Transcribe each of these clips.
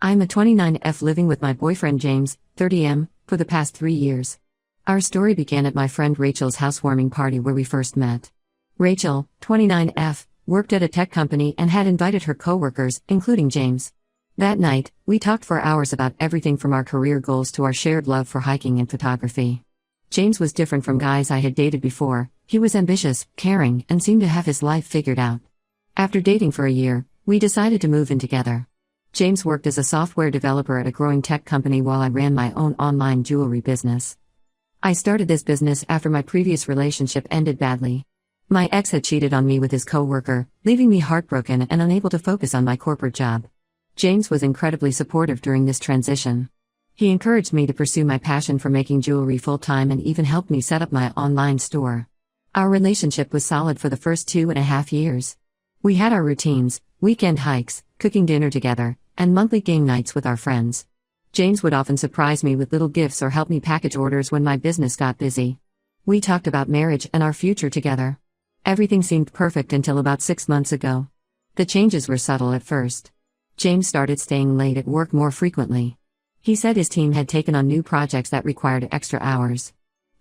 I'm a 29F living with my boyfriend James, 30M, for the past 3 years. Our story began at my friend Rachel's housewarming party where we first met. Rachel, 29F, worked at a tech company and had invited her coworkers, including James. That night, we talked for hours about everything from our career goals to our shared love for hiking and photography. James was different from guys I had dated before. He was ambitious, caring, and seemed to have his life figured out. After dating for a year, we decided to move in together. James worked as a software developer at a growing tech company while I ran my own online jewelry business. I started this business after my previous relationship ended badly. My ex had cheated on me with his coworker, leaving me heartbroken and unable to focus on my corporate job. James was incredibly supportive during this transition. He encouraged me to pursue my passion for making jewelry full-time and even helped me set up my online store. Our relationship was solid for the first 2.5 years. We had our routines, weekend hikes, cooking dinner together, and monthly game nights with our friends. James would often surprise me with little gifts or help me package orders when my business got busy. We talked about marriage and our future together. Everything seemed perfect until about 6 months ago. The changes were subtle at first. James started staying late at work more frequently. He said his team had taken on new projects that required extra hours.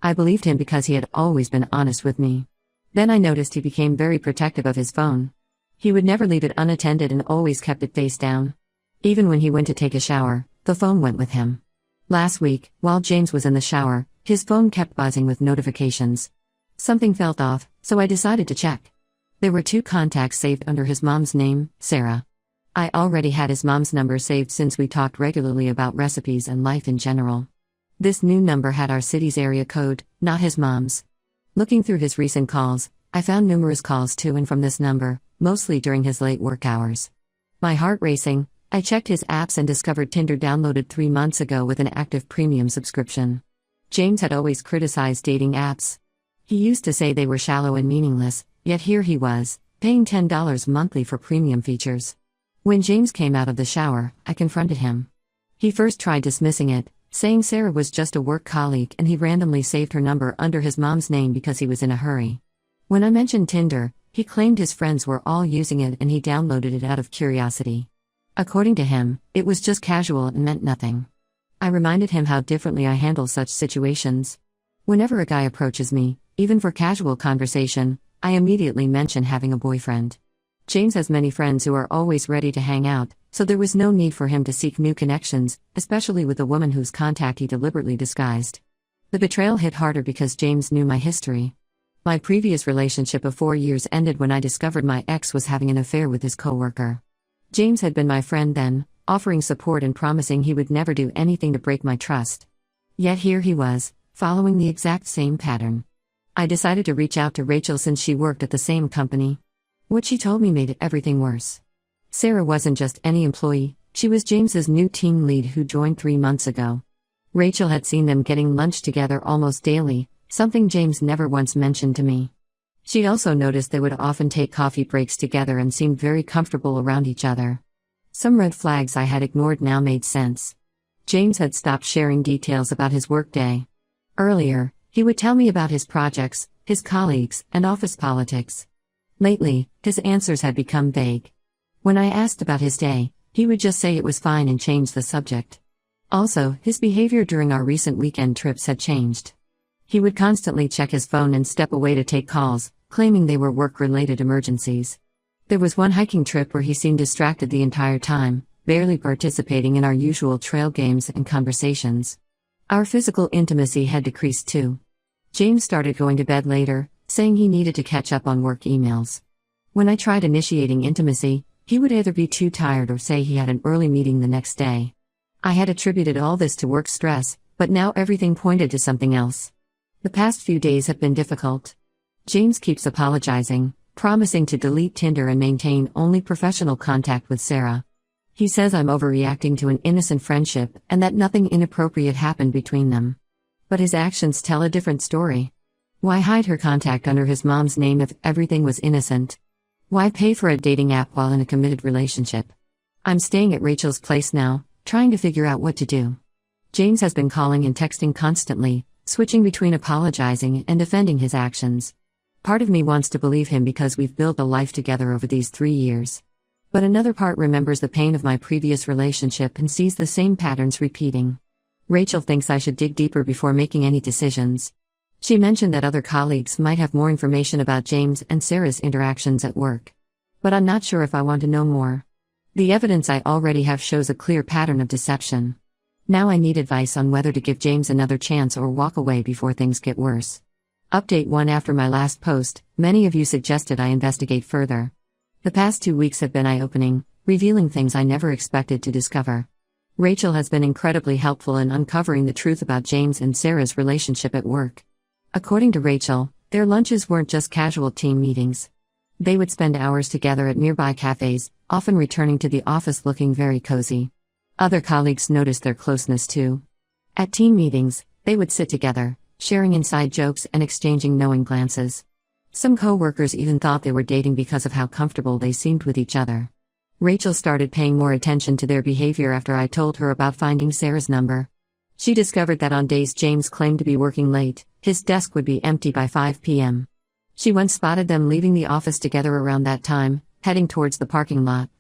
I believed him because he had always been honest with me. Then I noticed he became very protective of his phone. He would never leave it unattended and always kept it face down. Even when he went to take a shower, the phone went with him. Last week, while James was in the shower, his phone kept buzzing with notifications. Something felt off, so I decided to check. There were 2 contacts saved under his mom's name, Sarah. I already had his mom's number saved since we talked regularly about recipes and life in general. This new number had our city's area code, not his mom's. Looking through his recent calls, I found numerous calls to and from this number, mostly during his late work hours. My heart racing, I checked his apps and discovered Tinder downloaded 3 months ago with an active premium subscription. James had always criticized dating apps. He used to say they were shallow and meaningless, yet here he was, paying $10 monthly for premium features. When James came out of the shower, I confronted him. He first tried dismissing it, saying Sarah was just a work colleague and he randomly saved her number under his mom's name because he was in a hurry. When I mentioned Tinder, he claimed his friends were all using it and he downloaded it out of curiosity. According to him, it was just casual and meant nothing. I reminded him how differently I handle such situations. Whenever a guy approaches me, even for casual conversation, I immediately mention having a boyfriend. James has many friends who are always ready to hang out, so there was no need for him to seek new connections, especially with a woman whose contact he deliberately disguised. The betrayal hit harder because James knew my history. My previous relationship of 4 years ended when I discovered my ex was having an affair with his coworker. James had been my friend then, offering support and promising he would never do anything to break my trust. Yet here he was, following the exact same pattern. I decided to reach out to Rachel since she worked at the same company. What she told me made everything worse. Sarah wasn't just any employee, she was James's new team lead who joined 3 months ago. Rachel had seen them getting lunch together almost daily, something James never once mentioned to me. She also noticed they would often take coffee breaks together and seemed very comfortable around each other. Some red flags I had ignored now made sense. James had stopped sharing details about his workday. Earlier, he would tell me about his projects, his colleagues, and office politics. Lately, his answers had become vague. When I asked about his day, he would just say it was fine and change the subject. Also, his behavior during our recent weekend trips had changed. He would constantly check his phone and step away to take calls, claiming they were work-related emergencies. There was one hiking trip where he seemed distracted the entire time, barely participating in our usual trail games and conversations. Our physical intimacy had decreased too. James started going to bed later, saying he needed to catch up on work emails. When I tried initiating intimacy, he would either be too tired or say he had an early meeting the next day. I had attributed all this to work stress, but now everything pointed to something else. The past few days have been difficult. James keeps apologizing, promising to delete Tinder and maintain only professional contact with Sarah. He says I'm overreacting to an innocent friendship and that nothing inappropriate happened between them. But his actions tell a different story. Why hide her contact under his mom's name if everything was innocent? Why pay for a dating app while in a committed relationship? I'm staying at Rachel's place now, trying to figure out what to do. James has been calling and texting constantly, switching between apologizing and defending his actions. Part of me wants to believe him because we've built a life together over these 3 years. But another part remembers the pain of my previous relationship and sees the same patterns repeating. Rachel thinks I should dig deeper before making any decisions. She mentioned that other colleagues might have more information about James and Sarah's interactions at work. But I'm not sure if I want to know more. The evidence I already have shows a clear pattern of deception. Now I need advice on whether to give James another chance or walk away before things get worse. Update 1: After my last post, many of you suggested I investigate further. The past 2 weeks have been eye-opening, revealing things I never expected to discover. Rachel has been incredibly helpful in uncovering the truth about James and Sarah's relationship at work. According to Rachel, their lunches weren't just casual team meetings. They would spend hours together at nearby cafes, often returning to the office looking very cozy. Other colleagues noticed their closeness too. At team meetings, they would sit together, sharing inside jokes and exchanging knowing glances. Some co-workers even thought they were dating because of how comfortable they seemed with each other. Rachel started paying more attention to their behavior after I told her about finding Sarah's number. She discovered that on days James claimed to be working late, his desk would be empty by 5 p.m. She once spotted them leaving the office together around that time, heading towards the parking lot.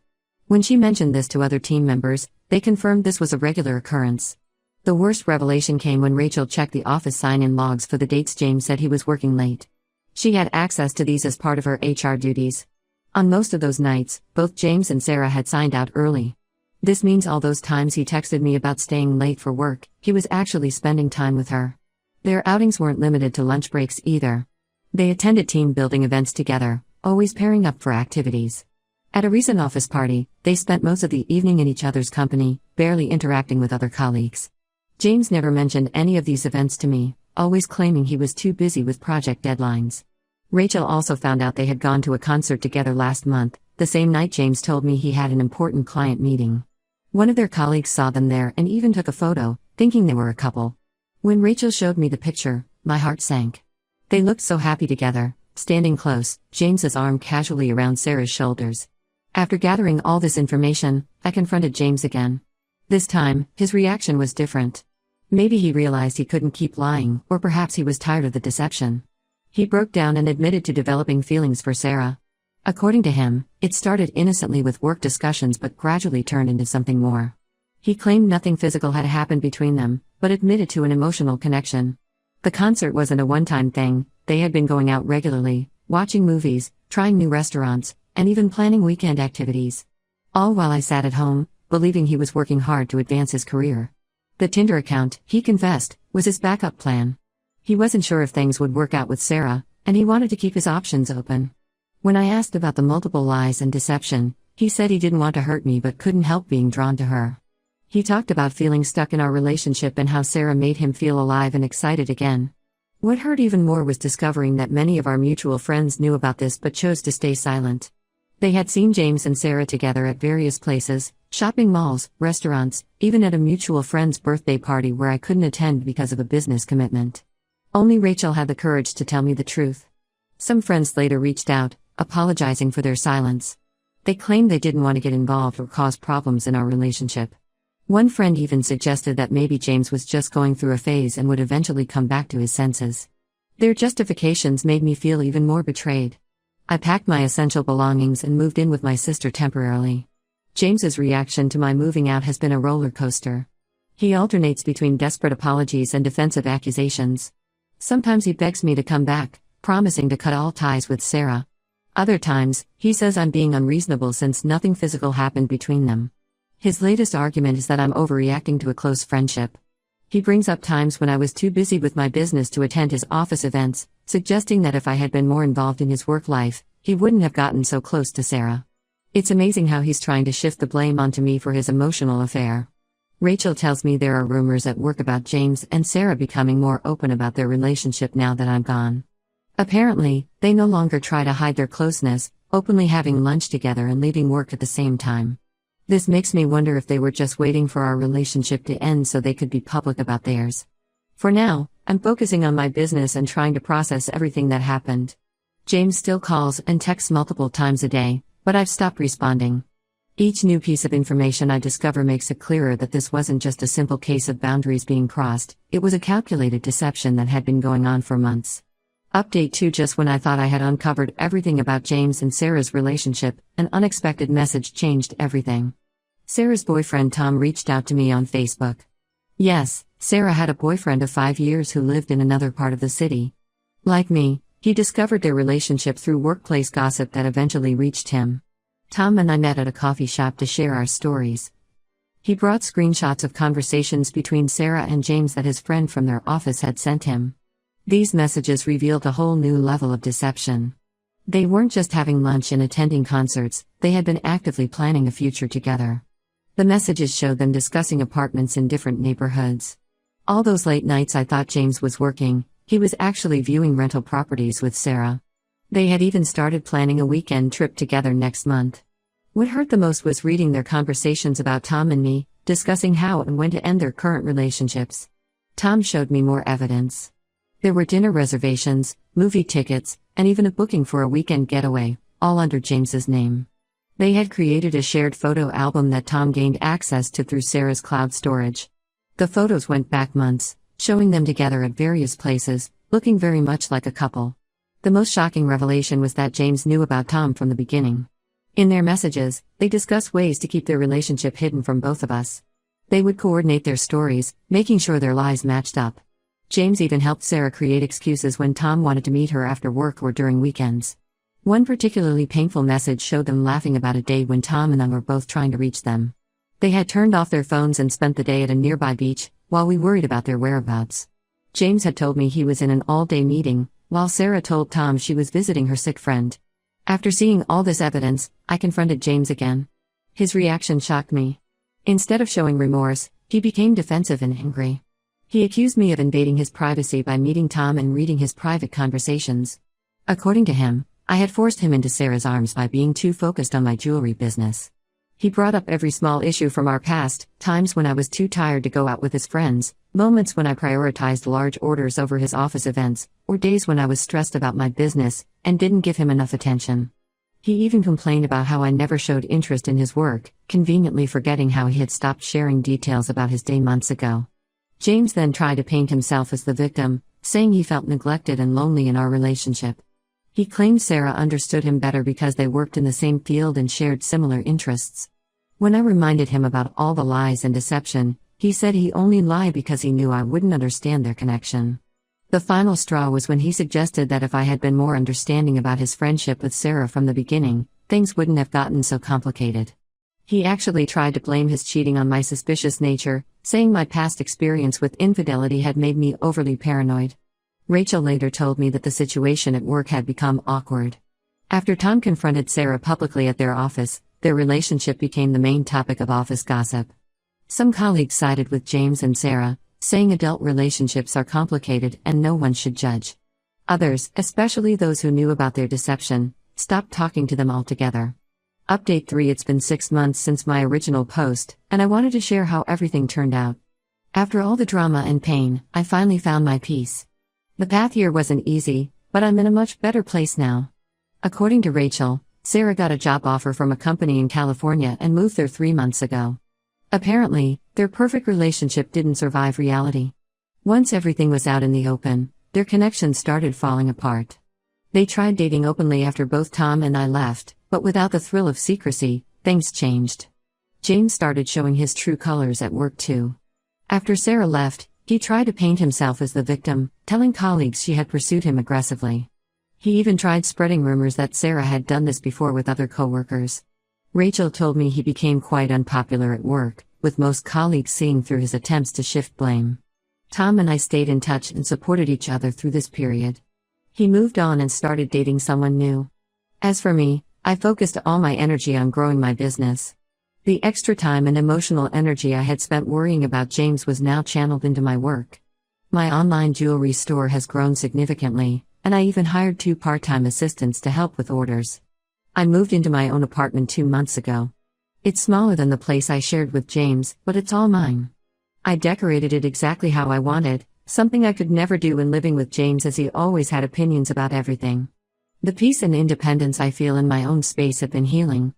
When she mentioned this to other team members, they confirmed this was a regular occurrence. The worst revelation came when Rachel checked the office sign-in logs for the dates James said he was working late. She had access to these as part of her HR duties. On most of those nights, both James and Sarah had signed out early. This means all those times he texted me about staying late for work, he was actually spending time with her. Their outings weren't limited to lunch breaks either. They attended team-building events together, always pairing up for activities. At a recent office party, they spent most of the evening in each other's company, barely interacting with other colleagues. James never mentioned any of these events to me, always claiming he was too busy with project deadlines. Rachel also found out they had gone to a concert together last month, the same night James told me he had an important client meeting. One of their colleagues saw them there and even took a photo, thinking they were a couple. When Rachel showed me the picture, my heart sank. They looked so happy together, standing close, James's arm casually around Sarah's shoulders. After gathering all this information, I confronted James again. This time, his reaction was different. Maybe he realized he couldn't keep lying, or perhaps he was tired of the deception. He broke down and admitted to developing feelings for Sarah. According to him, it started innocently with work discussions but gradually turned into something more. He claimed nothing physical had happened between them, but admitted to an emotional connection. The concert wasn't a one-time thing, they had been going out regularly, watching movies, trying new restaurants, and even planning weekend activities. All while I sat at home, believing he was working hard to advance his career. The Tinder account, he confessed, was his backup plan. He wasn't sure if things would work out with Sarah, and he wanted to keep his options open. When I asked about the multiple lies and deception, he said he didn't want to hurt me but couldn't help being drawn to her. He talked about feeling stuck in our relationship and how Sarah made him feel alive and excited again. What hurt even more was discovering that many of our mutual friends knew about this but chose to stay silent. They had seen James and Sarah together at various places, shopping malls, restaurants, even at a mutual friend's birthday party where I couldn't attend because of a business commitment. Only Rachel had the courage to tell me the truth. Some friends later reached out, apologizing for their silence. They claimed they didn't want to get involved or cause problems in our relationship. One friend even suggested that maybe James was just going through a phase and would eventually come back to his senses. Their justifications made me feel even more betrayed. I packed my essential belongings and moved in with my sister temporarily. James's reaction to my moving out has been a roller coaster. He alternates between desperate apologies and defensive accusations. Sometimes he begs me to come back, promising to cut all ties with Sarah. Other times, he says I'm being unreasonable since nothing physical happened between them. His latest argument is that I'm overreacting to a close friendship. He brings up times when I was too busy with my business to attend his office events, suggesting that if I had been more involved in his work life, he wouldn't have gotten so close to Sarah. It's amazing how he's trying to shift the blame onto me for his emotional affair. Rachel tells me there are rumors at work about James and Sarah becoming more open about their relationship now that I'm gone. Apparently, they no longer try to hide their closeness, openly having lunch together and leaving work at the same time. This makes me wonder if they were just waiting for our relationship to end so they could be public about theirs. For now, I'm focusing on my business and trying to process everything that happened. James still calls and texts multiple times a day, but I've stopped responding. Each new piece of information I discover makes it clearer that this wasn't just a simple case of boundaries being crossed, it was a calculated deception that had been going on for months. Update 2. Just when I thought I had uncovered everything about James and Sarah's relationship, an unexpected message changed everything. Sarah's boyfriend Tom reached out to me on Facebook. Yes, Sarah had a boyfriend of 5 years who lived in another part of the city. Like me, he discovered their relationship through workplace gossip that eventually reached him. Tom and I met at a coffee shop to share our stories. He brought screenshots of conversations between Sarah and James that his friend from their office had sent him. These messages revealed a whole new level of deception. They weren't just having lunch and attending concerts, they had been actively planning a future together. The messages showed them discussing apartments in different neighborhoods. All those late nights I thought James was working, he was actually viewing rental properties with Sarah. They had even started planning a weekend trip together next month. What hurt the most was reading their conversations about Tom and me, discussing how and when to end their current relationships. Tom showed me more evidence. There were dinner reservations, movie tickets, and even a booking for a weekend getaway, all under James's name. They had created a shared photo album that Tom gained access to through Sarah's cloud storage. The photos went back months, showing them together at various places, looking very much like a couple. The most shocking revelation was that James knew about Tom from the beginning. In their messages, they discussed ways to keep their relationship hidden from both of us. They would coordinate their stories, making sure their lies matched up. James even helped Sarah create excuses when Tom wanted to meet her after work or during weekends. One particularly painful message showed them laughing about a day when Tom and I were both trying to reach them. They had turned off their phones and spent the day at a nearby beach, while we worried about their whereabouts. James had told me he was in an all-day meeting, while Sarah told Tom she was visiting her sick friend. After seeing all this evidence, I confronted James again. His reaction shocked me. Instead of showing remorse, he became defensive and angry. He accused me of invading his privacy by meeting Tom and reading his private conversations. According to him, I had forced him into Sarah's arms by being too focused on my jewelry business. He brought up every small issue from our past, times when I was too tired to go out with his friends, moments when I prioritized large orders over his office events, or days when I was stressed about my business and didn't give him enough attention. He even complained about how I never showed interest in his work, conveniently forgetting how he had stopped sharing details about his day months ago. James then tried to paint himself as the victim, saying he felt neglected and lonely in our relationship. He claimed Sarah understood him better because they worked in the same field and shared similar interests. When I reminded him about all the lies and deception, he said he only lied because he knew I wouldn't understand their connection. The final straw was when he suggested that if I had been more understanding about his friendship with Sarah from the beginning, things wouldn't have gotten so complicated. He actually tried to blame his cheating on my suspicious nature, saying my past experience with infidelity had made me overly paranoid. Rachel later told me that the situation at work had become awkward. After Tom confronted Sarah publicly at their office, their relationship became the main topic of office gossip. Some colleagues sided with James and Sarah, saying adult relationships are complicated and no one should judge. Others, especially those who knew about their deception, stopped talking to them altogether. Update 3. It's been 6 months since my original post, and I wanted to share how everything turned out. After all the drama and pain, I finally found my peace. The path here wasn't easy, but I'm in a much better place now. According to Rachel, Sarah got a job offer from a company in California and moved there 3 months ago. Apparently, their perfect relationship didn't survive reality. Once everything was out in the open, their connection started falling apart. They tried dating openly after both Tom and I left, but without the thrill of secrecy, things changed. James started showing his true colors at work too. After Sarah left, he tried to paint himself as the victim, telling colleagues she had pursued him aggressively. He even tried spreading rumors that Sarah had done this before with other coworkers. Rachel told me he became quite unpopular at work, with most colleagues seeing through his attempts to shift blame. Tom and I stayed in touch and supported each other through this period. He moved on and started dating someone new. As for me, I focused all my energy on growing my business. The extra time and emotional energy I had spent worrying about James was now channeled into my work. My online jewelry store has grown significantly, and I even hired 2 part-time assistants to help with orders. I moved into my own apartment 2 months ago. It's smaller than the place I shared with James, but it's all mine. I decorated it exactly how I wanted, something I could never do when living with James as he always had opinions about everything. The peace and independence I feel in my own space have been healing.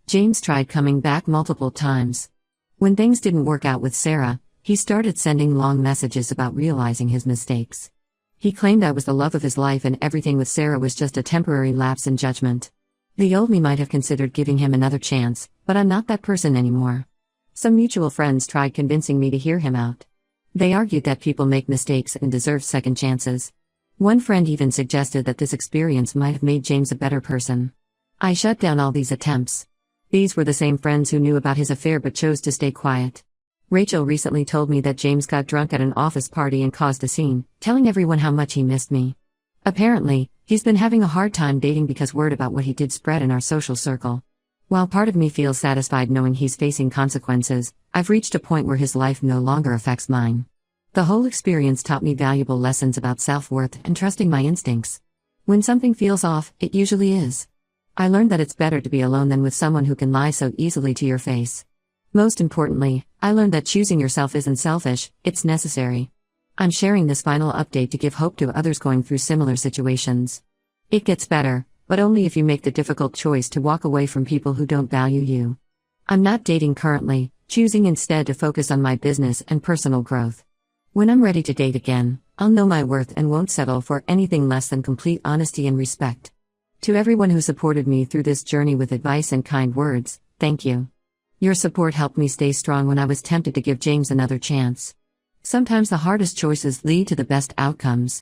James tried coming back multiple times. When things didn't work out with Sarah, he started sending long messages about realizing his mistakes. He claimed I was the love of his life and everything with Sarah was just a temporary lapse in judgment. The old me might have considered giving him another chance, but I'm not that person anymore. Some mutual friends tried convincing me to hear him out. They argued that people make mistakes and deserve second chances. One friend even suggested that this experience might have made James a better person. I shut down all these attempts. These were the same friends who knew about his affair but chose to stay quiet. Rachel recently told me that James got drunk at an office party and caused a scene, telling everyone how much he missed me. Apparently, he's been having a hard time dating because word about what he did spread in our social circle. While part of me feels satisfied knowing he's facing consequences, I've reached a point where his life no longer affects mine. The whole experience taught me valuable lessons about self-worth and trusting my instincts. When something feels off, it usually is. I learned that it's better to be alone than with someone who can lie so easily to your face. Most importantly, I learned that choosing yourself isn't selfish, it's necessary. I'm sharing this final update to give hope to others going through similar situations. It gets better, but only if you make the difficult choice to walk away from people who don't value you. I'm not dating currently, choosing instead to focus on my business and personal growth. When I'm ready to date again, I'll know my worth and won't settle for anything less than complete honesty and respect. To everyone who supported me through this journey with advice and kind words, thank you. Your support helped me stay strong when I was tempted to give James another chance. Sometimes the hardest choices lead to the best outcomes.